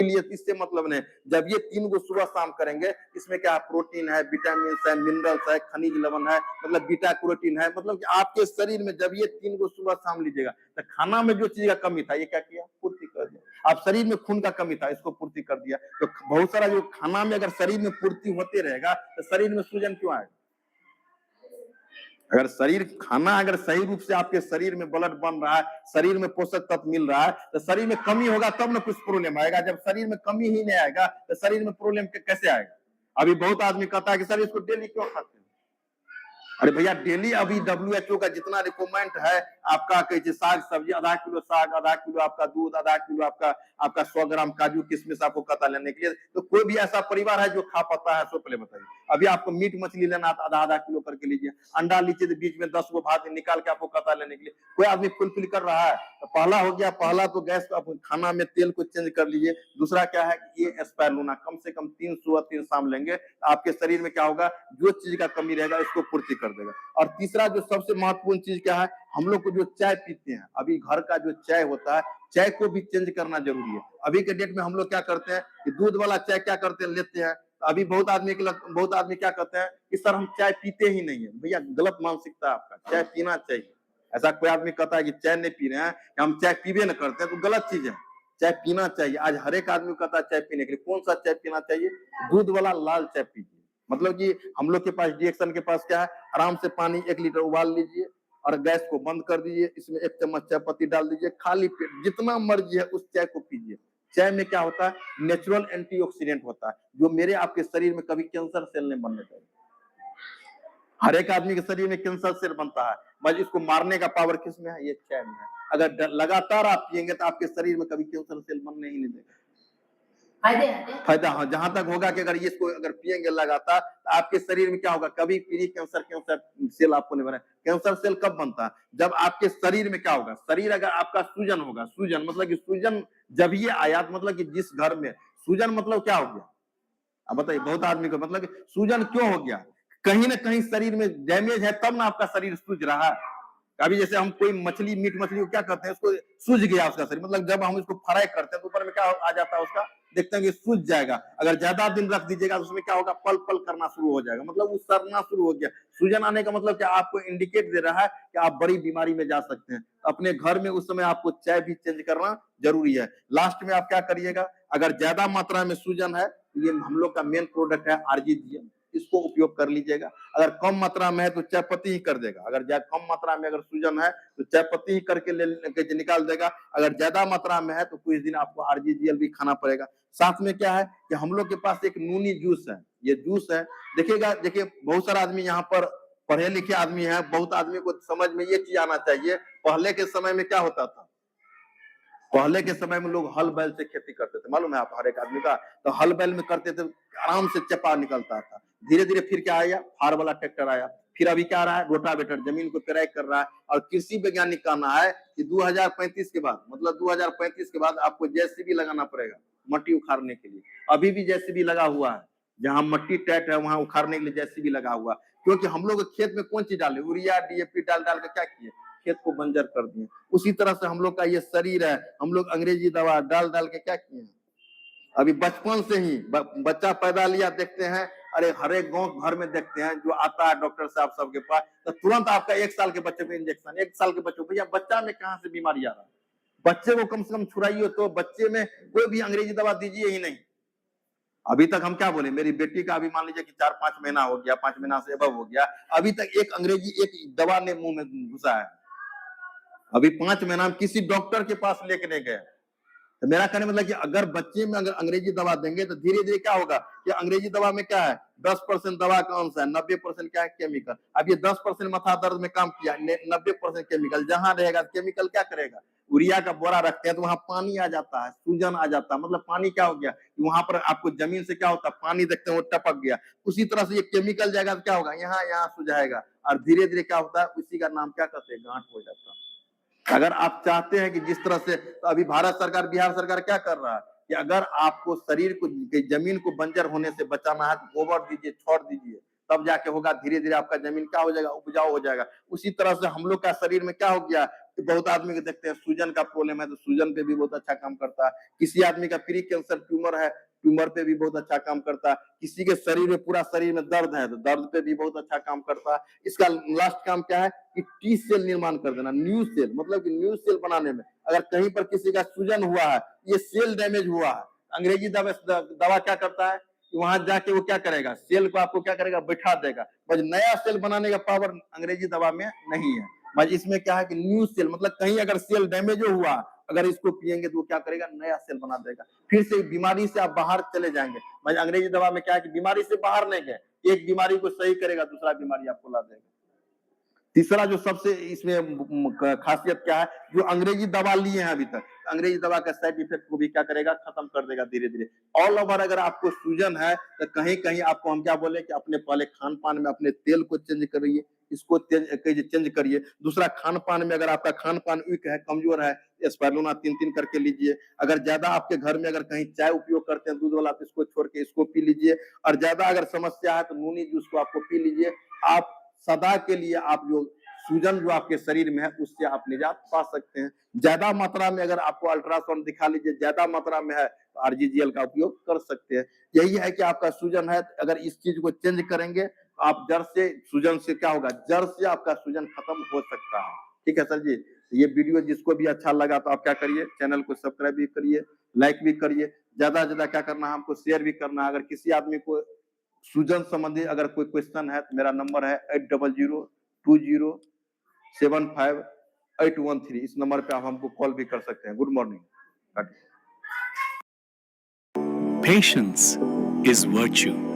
लिए इससे मतलब नहीं। जब ये 3 को सुबह शाम करेंगे, इसमें क्या है, प्रोटीन है, विटामिन है, मिनरल्स है, खनिज लवण है, मतलब बीटा कैरोटीन है, मतलब कि आपके शरीर में जब ये 3 को सुबह शाम लीजिएगा, तो खाना में जो चीज का कमी था, ये क्या किया, पूर्ति कर दिया। आप शरीर में खून का कमी था, इसको पूर्ति कर दिया। तो बहुत सारा जो खाना में अगर शरीर में पूर्ति होते रहेगा, तो शरीर में सूजन क्यों आएगा? अगर शरीर खाना अगर सही रूप से आपके शरीर में ब्लड बन रहा है, शरीर में पोषक तत्व मिल रहा है, तो शरीर में कमी होगा तब ना कुछ प्रॉब्लम आएगा। जब शरीर में कमी ही नहीं आएगा, तो शरीर में प्रॉब्लम कैसे आएगा? अभी बहुत आदमी कहता है कि सर इसको डेली क्यों खाते हैं? अरे भैया, डेली अभी WHO का जितना रिकमेंड है, आपका कहिए साग सब्जी, आधा किलो साग, आधा किलो आपका दूध, आधा किलो आपका 100 ग्राम काजू किशमिश आपको कहता लेने के लिए। तो कोई भी ऐसा परिवार है जो खा पाता है? सो पहले बताइए। अभी आपको मीट मछली लेना, आधा आधा किलो करके लीजिए। अंडा लीजिए तो बीच में 10 को भात निकाल के आपको कहता लेने के लिए। कोई आदमी फुलफिल कर रहा है? तो पहला हो गया, पहला तो गैस खाना में तेल को चेंज कर लीजिए। दूसरा क्या है, ये एस्पायरुलिना कम से कम 3 सुबह 3 शाम लेंगे, आपके शरीर में क्या होगा, जो चीज का कमी रहेगा इसको पूर्ति कर देगा। और तीसरा जो सबसे महत्वपूर्ण चीज क्या है, हम लोग को जो चाय पीते हैं, अभी घर का जो चाय होता है, चाय को भी चेंज करना जरूरी है। अभी के डेट में हम लोग क्या करते हैं कि दूध वाला चाय क्या करते हैं, लेते हैं। अभी बहुत आदमी क्या कहते हैं कि सर हम चाय पीते ही नहीं है। भैया, गलत मानसिकता है आपका, चाय पीना चाहिए। ऐसा कोई आदमी कहता है कि चाय नहीं पी रहे हैं, हम चाय पीबे न करते हैं, तो गलत चीज है। चाय पीना चाहिए। आज हर एक आदमी कहता है चाय पीने के लिए। कौन सा चाय पीना चाहिए? दूध वाला लाल चाय पीजिए। मतलब कि हम लोग के पास डिएक्शन के पास क्या है, आराम से पानी 1 लीटर उबाल लीजिए और गैस को बंद कर दीजिए, इसमें 1 चम्मच चाय पत्ती डाल दीजिए, खाली पेट जितना मर्जी है उस चाय को पीजिए। चाय में क्या होता है, नेचुरल एंटीऑक्सीडेंट होता है, जो मेरे आपके शरीर में कभी कैंसर सेल नहीं बनने चाहिए। हर एक आदमी के शरीर में कैंसर सेल बनता है, बस इसको मारने का पावर किसमें है? ये चाय में है। अगर लगातार आप पिएंगे तो आपके शरीर में कभी कैंसर सेल बनने ही नहीं देगा। फायदा, हाँ, जहां तक होगा कि अगर इसको अगर पिएंगे लगातार, तो आपके शरीर में क्या होगा, कभी प्री कैंसर सेल आपको नहीं बना। कैंसर सेल कब बनता है? जब आपके शरीर में क्या होगा, शरीर अगर आपका सूजन होगा। सूजन मतलब कि सूजन जब ये आया, मतलब कि जिस घर में सूजन, मतलब क्या हो गया? अब बताइए, बहुत आदमी को मतलब कि सूजन क्यों हो गया? कहीं ना कहीं शरीर में डैमेज है, तब ना आपका शरीर सूज रहा है। अभी जैसे हम कोई मछली, मीट मछली को क्या करते हैं, उसको सूज गया उसका शरीर, मतलब जब हम इसको फ्राई करते हैं तो ऊपर में क्या आ जाता है उसका, देखते हैं कि सूज जाएगा। अगर ज्यादा दिन रख दीजिएगा तो उसमें क्या होगा, पल पल करना शुरू हो जाएगा, मतलब वो सड़ना शुरू हो गया। सूजन आने का मतलब क्या, आपको इंडिकेट दे रहा है कि आप बड़ी बीमारी में जा सकते हैं। अपने घर में उस समय आपको चाय भी चेंज करना जरूरी है। लास्ट में आप क्या करिएगा, अगर ज्यादा मात्रा में सूजन है, ये हम लोग का मेन प्रोडक्ट है आरजीजीएम, इसको उपयोग कर लीजिएगा। अगर कम मात्रा में है तो चाय पत्ती ही कर देगा। अगर कम मात्रा में अगर सूजन है तो चाय पत्ती ही करके निकाल देगा। अगर ज्यादा मात्रा में है तो कुछ दिन आपको आरजीजीएल भी खाना पड़ेगा। साथ में क्या है कि हम लोग के पास एक नूनी जूस है, ये जूस है, देखिएगा। देखिए, बहुत सारा आदमी यहाँ पर पढ़े लिखे आदमी है, बहुत आदमी को समझ में ये चीज आना चाहिए। पहले के समय में क्या होता था, पहले के समय में लोग हल बैल से खेती करते थे, मालूम है आप हर एक आदमी का। तो हल बैल में करते थे, आराम से चपा निकलता था। धीरे धीरे फिर क्या आया, फार वाला ट्रैक्टर आया। फिर अभी क्या आ रहा है, रोटावेटर, जमीन को पेराई कर रहा है। और कृषि वैज्ञानिक कहना है कि 2035 के बाद, मतलब 2035 के बाद आपको जेसीबी लगाना पड़ेगा मट्टी उखाड़ने के लिए। अभी भी जेसीबी लगा हुआ है, जहां मट्टी टाइट है वहां उखाड़ने के लिए जेसीबी लगा हुआ। क्योंकि हम लोग खेत में कौन चीज डाले, यूरिया डीएपी डाल डाल के क्या किए, खेत को बंजर कर दिए। उसी तरह से हम लोग का ये शरीर है, हम लोग अंग्रेजी दवा डाल डाल के क्या किए हैं। अभी बचपन से ही बच्चा पैदा लिया, देखते हैं, अरे हर एक गांव घर में देखते हैं, जो आता है डॉक्टर साहब सबके पास, तो तुरंत आपका 1 साल के बच्चे को इंजेक्शन, 1 साल के बच्चे को। भैया, बच्चा में कहां से बीमारी आ रहा है? बच्चे को कम से कम छुड़ाइए, तो बच्चे में कोई भी अंग्रेजी दवा दीजिए ही नहीं। अभी तक हम क्या बोले, मेरी बेटी का अभी मान लीजिए कि 4-5 महीना हो गया, 5 महीना से एबव हो गया, अभी तक एक अंग्रेजी एक दवा ने मुंह में घुसा है। अभी 5 महीना हम किसी डॉक्टर के पास लेके नहीं गए। तो मेरा कहने मतलब कि अगर बच्चे में अगर अंग्रेजी दवा देंगे तो धीरे धीरे क्या होगा कि अंग्रेजी दवा में क्या है, 10% दवा का अंश है, 90% क्या है, केमिकल। अब ये 10% माथा दर्द में काम किया, 90% केमिकल जहां रहेगा, केमिकल क्या करेगा, यूरिया का बोरा रखते हैं तो वहां पानी आ जाता है, सूजन आ जाता है। मतलब पानी क्या हो गया, वहां पर आपको जमीन से क्या होता है, पानी देखते हैं वो टपक गया। उसी तरह से ये केमिकल जाएगा तो क्या होगा, यहाँ यहाँ सुझाएगा, और धीरे धीरे क्या होता है, उसी का नाम क्या कहते हैं, गांठ हो जाता है। अगर आप चाहते हैं कि जिस तरह से, तो अभी भारत सरकार, बिहार सरकार क्या कर रहा है कि अगर आपको शरीर को, जमीन को बंजर होने से बचाना है तो गोबर दीजिए, छोड़ दीजिए, तब जाके होगा। धीरे धीरे आपका जमीन क्या हो जाएगा, उपजाऊ हो जाएगा। उसी तरह से हम लोग का शरीर में क्या हो गया, बहुत आदमी को देखते हैं सूजन का प्रॉब्लम है तो सूजन पे भी बहुत अच्छा काम करता है। किसी आदमी का प्री कैंसर ट्यूमर है, ट्यूमर पे भी बहुत अच्छा काम करता है। किसी के शरीर में पूरा शरीर में दर्द है तो दर्द पे भी बहुत अच्छा काम करता है। इसका लास्ट काम क्या है कि टी सेल निर्माण कर देना, न्यू सेल, मतलब कि न्यू सेल बनाने में अगर कहीं पर किसी का सूजन हुआ है, ये सेल डैमेज हुआ है, अंग्रेजी दवा क्या करता है कि वहां जाके वो क्या करेगा, सेल को आपको क्या करेगा, बैठा देगा। बस नया सेल बनाने का पावर अंग्रेजी दवा में नहीं है। बस इसमें क्या है कि न्यू सेल, मतलब कहीं अगर सेल डैमेज हुआ, अगर इसको पिएंगे तो वो क्या करेगा, नया सेल बना देगा, फिर से बीमारी से आप बाहर चले जाएंगे। भाई अंग्रेजी दवा में क्या है कि बीमारी से बाहर नहीं गए, एक बीमारी को सही करेगा, दूसरा बीमारी आपको ला देगा। तीसरा जो सबसे इसमें खासियत क्या है, जो अंग्रेजी दवा लिए हैं अभी तक, अंग्रेजी दवा का साइड इफेक्ट को भी क्या करेगा, खत्म कर देगा धीरे धीरे। ऑल ओवर अगर आपको सूजन है तो कहीं कहीं आपको हम क्या बोले कि अपने पहले खान पान में अपने तेल को चेंज करिए, इसको चेंज करिए। दूसरा खान पान में अगर आपका खान पान वीक है, कमजोर है, स्पाइरुलिना 3-3 करके लीजिए। अगर ज्यादा आपके घर में अगर कहीं चाय उपयोग करते हैं दूध वाला तो इसको छोड़ के इसको पी लीजिए। और ज्यादा अगर समस्या है तो नूनी जूस को आपको पी लीजिए। आप सदा के लिए आप जो सूजन जो आपके शरीर में है उससे आप निजात पा सकते हैं। ज्यादा मात्रा में अगर आपको अल्ट्रासाउंड दिखा लीजिए, ज्यादा मात्रा में है तो आरजीजीएल का उपयोग कर सकते हैं। यही है कि आपका सूजन है, अगर इस चीज को चेंज करेंगे तो आप जड़ से सूजन से क्या होगा, जड़ से आपका सूजन खत्म हो सकता है। ठीक है सर जी। ये वीडियो जिसको भी अच्छा लगा तो आप क्या करिए, चैनल को सब्सक्राइब भी करिए, लाइक भी करिए, ज्यादा से ज्यादा क्या करना है हमको शेयर भी करना है। अगर किसी आदमी को सूजन संबंधी अगर कोई क्वेश्चन है तो मेरा नंबर है 8002075813। इस नंबर पे आप हमको कॉल भी कर सकते हैं। Good morning. Patience is virtue.